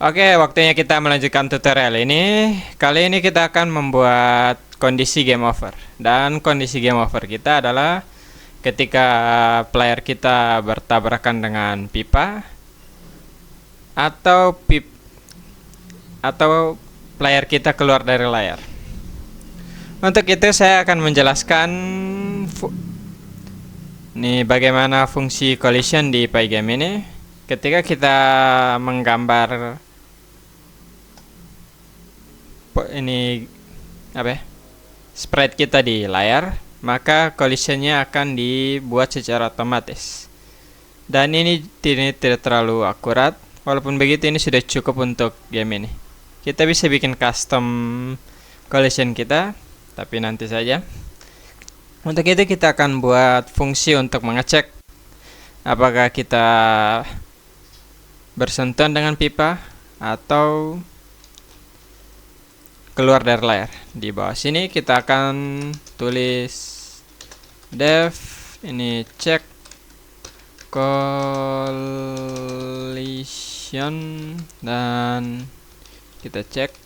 Oke, waktunya kita melanjutkan tutorial ini. Kali ini kita akan membuat kondisi game over. Dan kondisi game over kita adalah ketika player kita bertabrakan dengan pipa atau player kita keluar dari layar. Untuk itu saya akan menjelaskan bagaimana fungsi collision di Pygame ini. Ketika kita menggambar sprite kita di layar, maka collisionnya akan dibuat secara otomatis. Dan ini tidak terlalu akurat. Walaupun begitu, ini sudah cukup untuk game ini. Kita bisa bikin custom collision kita, tapi nanti saja. Untuk itu kita akan buat fungsi untuk mengecek apakah kita bersentuhan dengan pipa atau keluar dari layar. Di bawah sini kita akan tulis def ini cek collision, dan kita cek,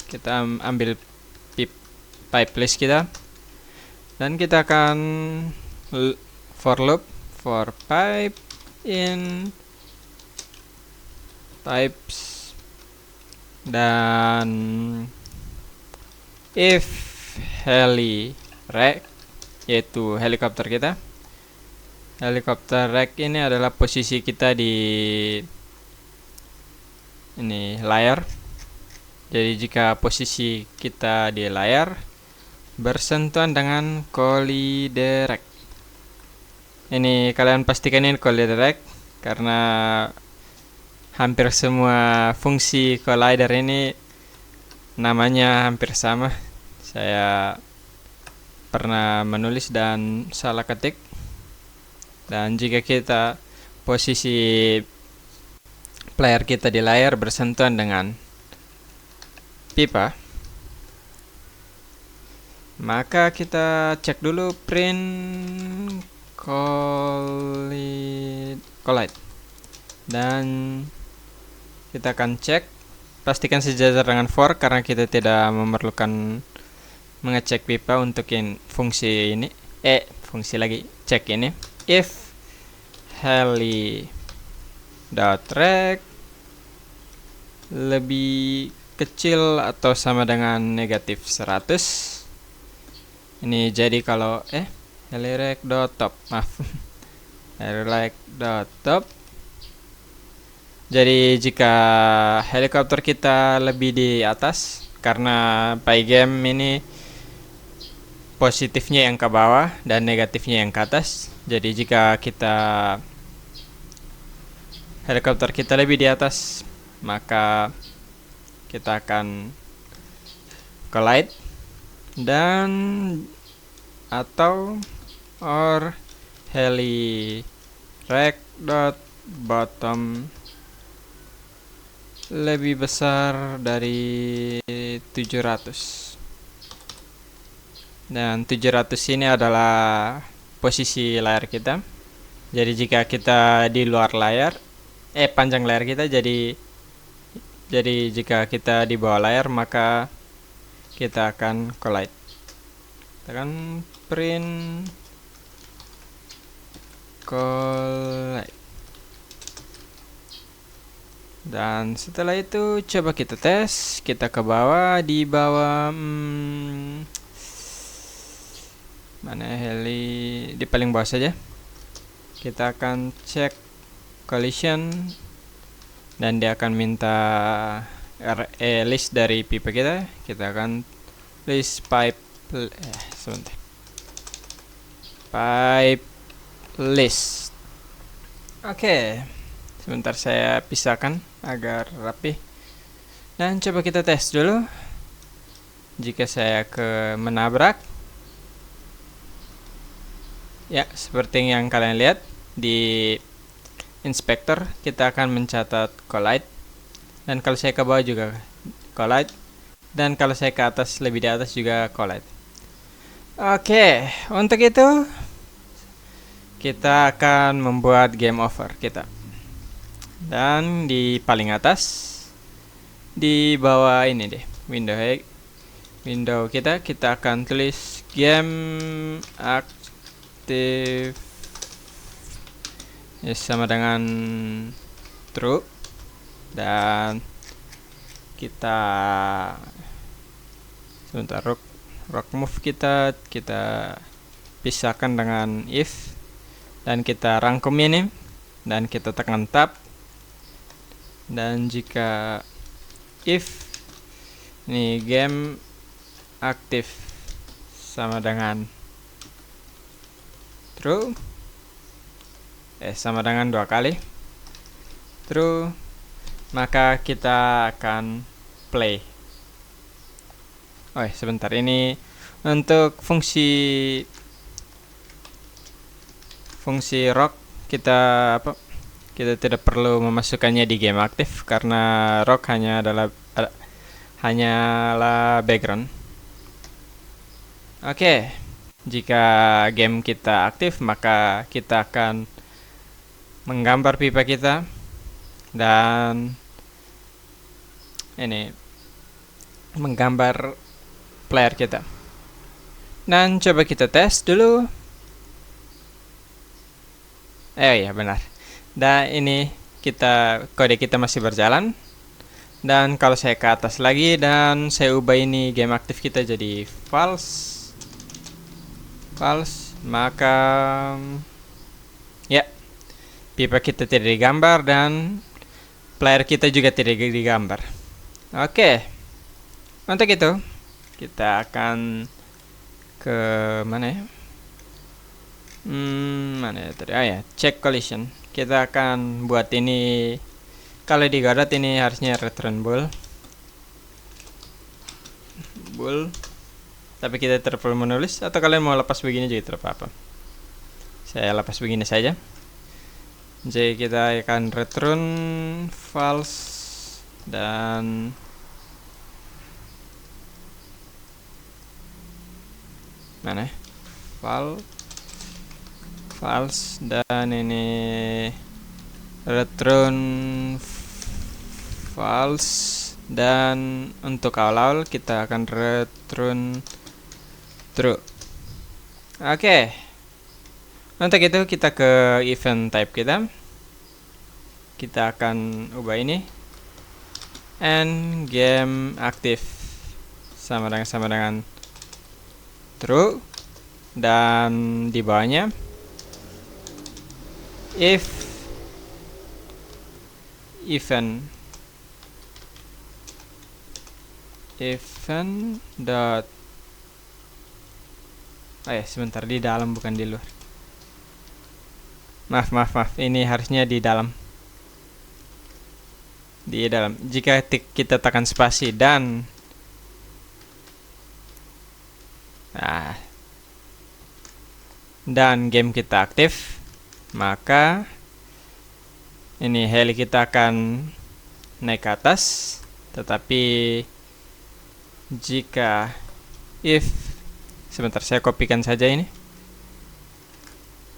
kita ambil pipe list kita, dan kita akan for loop for pipe in types, dan if heli rec, yaitu helikopter kita. Helikopter rec ini adalah posisi kita di layar. Jadi jika posisi kita di layar bersentuhan dengan collider rec, ini kalian pastikan ini collider rec, karena hampir semua fungsi collider ini namanya hampir sama. Saya pernah menulis dan salah ketik. Dan jika kita posisi player kita di layar bersentuhan dengan pipa, maka kita cek dulu print collide, dan kita akan cek, pastikan sejajar dengan for, karena kita tidak memerlukan mengecek pipa untuk fungsi ini. Fungsi lagi cek ini. If heli.rec lebih kecil atau sama dengan negatif 100. Ini jadi kalau helirec.top, maaf, helirec.top. Jadi jika helikopter kita lebih di atas, karena Pygame ini positifnya yang ke bawah dan negatifnya yang ke atas. Jadi jika helikopter kita lebih di atas, maka kita akan collide, dan atau or helirec.bottom lebih besar dari 700. Dan 700 ini adalah posisi layar kita. Jadi jika kita di luar layar, panjang layar kita, jadi jika kita di bawah layar, maka kita akan collide. Kita akan print collide. Dan setelah itu coba kita tes, kita ke bawah, di bawah mana heli, di paling bawah saja. Kita akan cek collision, dan dia akan minta list dari pipa kita. Kita akan list pipe list. Oke. Sebentar saya pisahkan agar rapi. Dan coba kita tes dulu. Jika saya menabrak, ya seperti yang kalian lihat di inspektor, kita akan mencatat collide. Dan kalau saya ke bawah juga collide. Dan kalau saya ke atas, lebih di atas juga collide. Oke, untuk itu kita akan membuat game over kita. Dan di paling atas di bawah ini deh, window kita akan tulis game aktif sama dengan true, dan kita sebentar rock move kita pisahkan dengan if, dan kita rangkum ini dan kita tekan tab, dan jika if ini game aktif sama dengan true, sama dengan 2 kali true, maka kita akan play. Sebentar, ini untuk fungsi rock kita tidak perlu memasukkannya di game aktif karena rock hanyalah background. Oke, jika game kita aktif maka kita akan menggambar pipa kita dan ini menggambar player kita, dan coba kita tes dulu. Ya benar. Dan ini kode kita masih berjalan, dan kalau saya ke atas lagi dan saya ubah ini game aktif kita jadi false, maka ya pipa kita tidak digambar dan player kita juga tidak digambar. Oke, untuk itu kita akan ke mana ya? Mana ya tadi? Check collision. Kita akan buat ini, kalau di Godot ini harusnya return bool, tapi kita tidak perlu menulis, atau kalian mau lepas begini juga tidak apa-apa. Saya lepas begini saja. Jadi kita akan return false dan mana? False, dan ini return false, dan untuk awal kita akan return true. Oke. Untuk itu kita ke event type kita akan ubah ini and game active sama dengan true, dan di bawahnya if event dot sebentar, di dalam bukan di luar. Maaf, ini harusnya di dalam. Jika kita tekan spasi dan game kita aktif, maka ini heli kita akan naik ke atas. Tetapi jika sebentar, saya kopikan saja ini,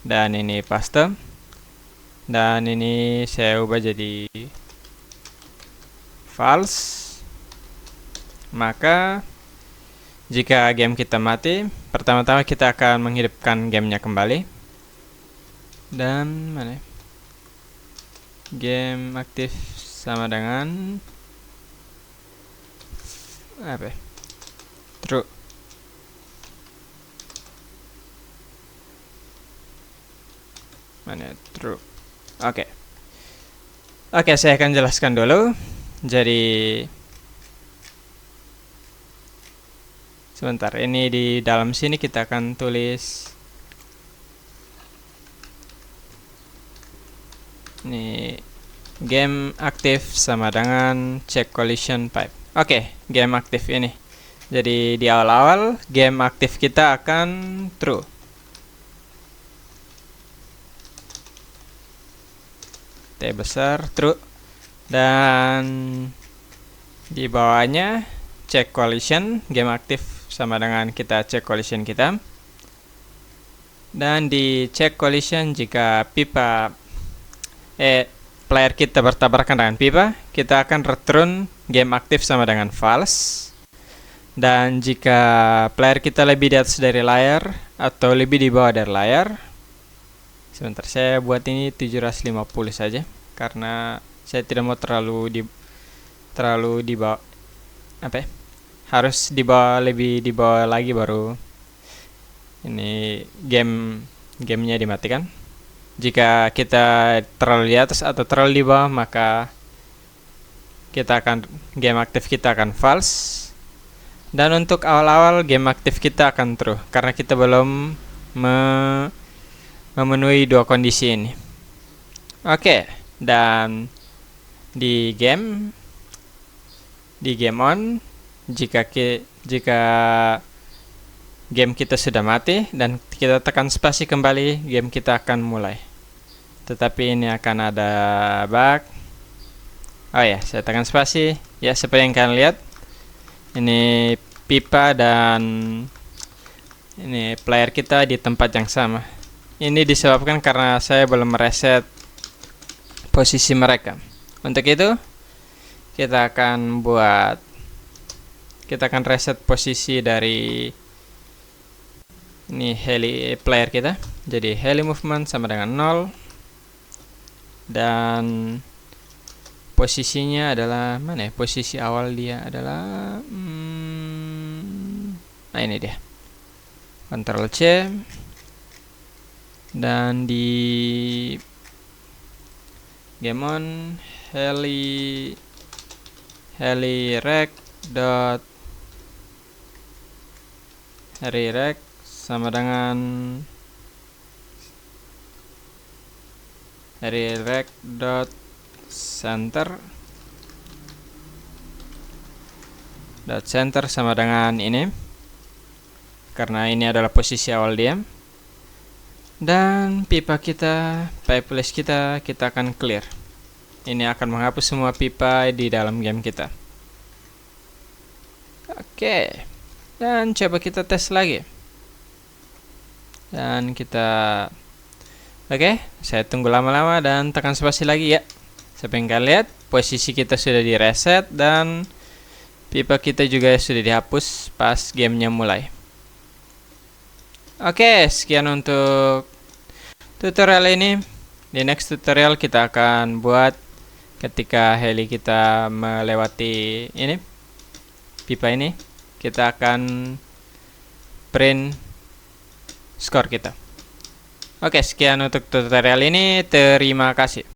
dan ini paste, dan ini saya ubah jadi false, maka jika game kita mati, pertama-tama kita akan menghidupkan gamenya kembali. Dan mana? Game aktif sama dengan apa? True. Mana? True. Oke, saya akan jelaskan dulu. Jadi sebentar, ini di dalam sini kita akan tulis ini game aktif sama dengan check collision pipe. Oke, game aktif ini. Jadi di awal-awal game aktif kita akan true. T besar true, dan di bawahnya check collision, game aktif sama dengan kita cek collision kita. Dan di check collision, jika pipa player kita bertabrakan dengan pipa, kita akan return game aktif sama dengan false. Dan jika player kita lebih di atas dari layar atau lebih di bawah dari layar, sebentar, saya buat ini 750 saja karena saya tidak mau terlalu di bawah, harus di bawah, lebih di bawah lagi baru ini gamenya dimatikan. Jika kita terlalu di atas atau terlalu di bawah, maka game aktif kita akan false. Dan untuk awal-awal game aktif kita akan true karena kita belum memenuhi dua kondisi ini. Oke, dan di game on, jika game kita sudah mati dan kita tekan spasi kembali, game kita akan mulai. Tetapi ini akan ada bug. Oh ya, saya tekan spasi. Ya, seperti yang kalian lihat, ini pipa dan ini player kita di tempat yang sama. Ini disebabkan karena saya belum mereset posisi mereka. Untuk itu, kita akan reset posisi dari ini heli player kita. Jadi heli movement sama dengan 0. Dan posisinya adalah mana ya? Posisi awal dia adalah nah ini dia. Ctrl C. Dan di game on heli rec sama dengan heli rec dot center sama dengan ini karena ini adalah posisi awal dia. Dan pipe list kita akan clear. Ini akan menghapus semua pipa di dalam game kita. Oke, dan coba kita tes lagi. Dan saya tunggu lama-lama dan tekan spasi lagi ya. Seperti yang kalian lihat, posisi kita sudah di reset dan pipa kita juga sudah dihapus pas gamenya mulai. Oke, sekian untuk tutorial ini. Di next tutorial kita akan buat ketika heli kita melewati ini pipa ini, kita akan print skor kita. Oke, sekian untuk tutorial ini. Terima kasih.